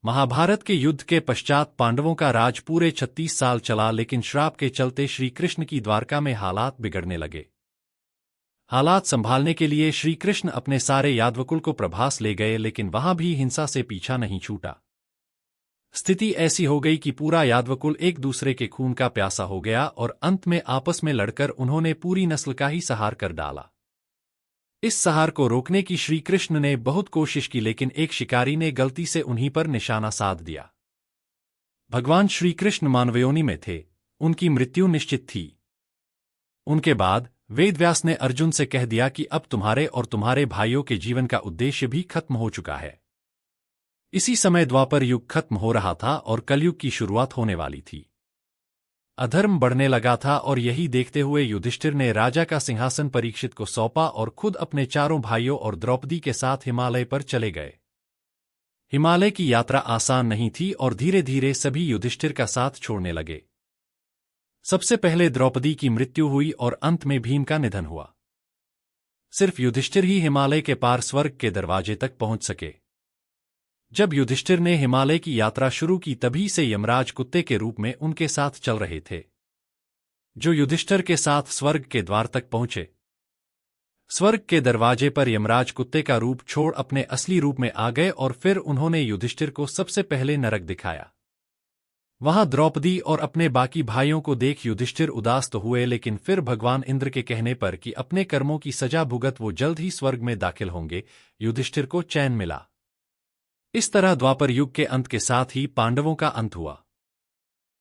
महाभारत के युद्ध के पश्चात पांडवों का राज पूरे 36 साल चला, लेकिन श्राप के चलते श्री कृष्ण की द्वारका में हालात बिगड़ने लगे। हालात संभालने के लिए श्री कृष्ण अपने सारे यादवकुल को प्रभास ले गए, लेकिन वहां भी हिंसा से पीछा नहीं छूटा। स्थिति ऐसी हो गई कि पूरा यादवकुल एक दूसरे के खून का प्यासा हो गया और अंत में आपस में लड़कर उन्होंने पूरी नस्ल का ही संहार कर डाला। इस संहार को रोकने की श्री कृष्ण ने बहुत कोशिश की, लेकिन एक शिकारी ने गलती से उन्हीं पर निशाना साध दिया। भगवान श्री कृष्ण मानवयोनि में थे, उनकी मृत्यु निश्चित थी। उनके बाद वेदव्यास ने अर्जुन से कह दिया कि अब तुम्हारे और तुम्हारे भाइयों के जीवन का उद्देश्य भी खत्म हो चुका है। इसी समय द्वापर युग खत्म हो रहा था और कलयुग की शुरुआत होने वाली थी। अधर्म बढ़ने लगा था और यही देखते हुए युधिष्ठिर ने राजा का सिंहासन परीक्षित को सौंपा और खुद अपने चारों भाइयों और द्रौपदी के साथ हिमालय पर चले गए। हिमालय की यात्रा आसान नहीं थी और धीरे धीरे सभी युधिष्ठिर का साथ छोड़ने लगे। सबसे पहले द्रौपदी की मृत्यु हुई और अंत में भीम का निधन हुआ। सिर्फ युधिष्ठिर ही हिमालय के पार स्वर्ग के दरवाजे तक पहुंच सके। जब युधिष्ठिर ने हिमालय की यात्रा शुरू की, तभी से यमराज कुत्ते के रूप में उनके साथ चल रहे थे, जो युधिष्ठिर के साथ स्वर्ग के द्वार तक पहुंचे। स्वर्ग के दरवाजे पर यमराज कुत्ते का रूप छोड़ अपने असली रूप में आ गए और फिर उन्होंने युधिष्ठिर को सबसे पहले नरक दिखाया। वहां द्रौपदी और अपने बाकी भाइयों को देख युधिष्ठिर उदास तो हुए, लेकिन फिर भगवान इंद्र के कहने पर कि अपने कर्मों की सजा भुगत वो जल्द ही स्वर्ग में दाखिल होंगे, युधिष्ठिर को चैन मिला। इस तरह द्वापर युग के अंत के साथ ही पांडवों का अंत हुआ।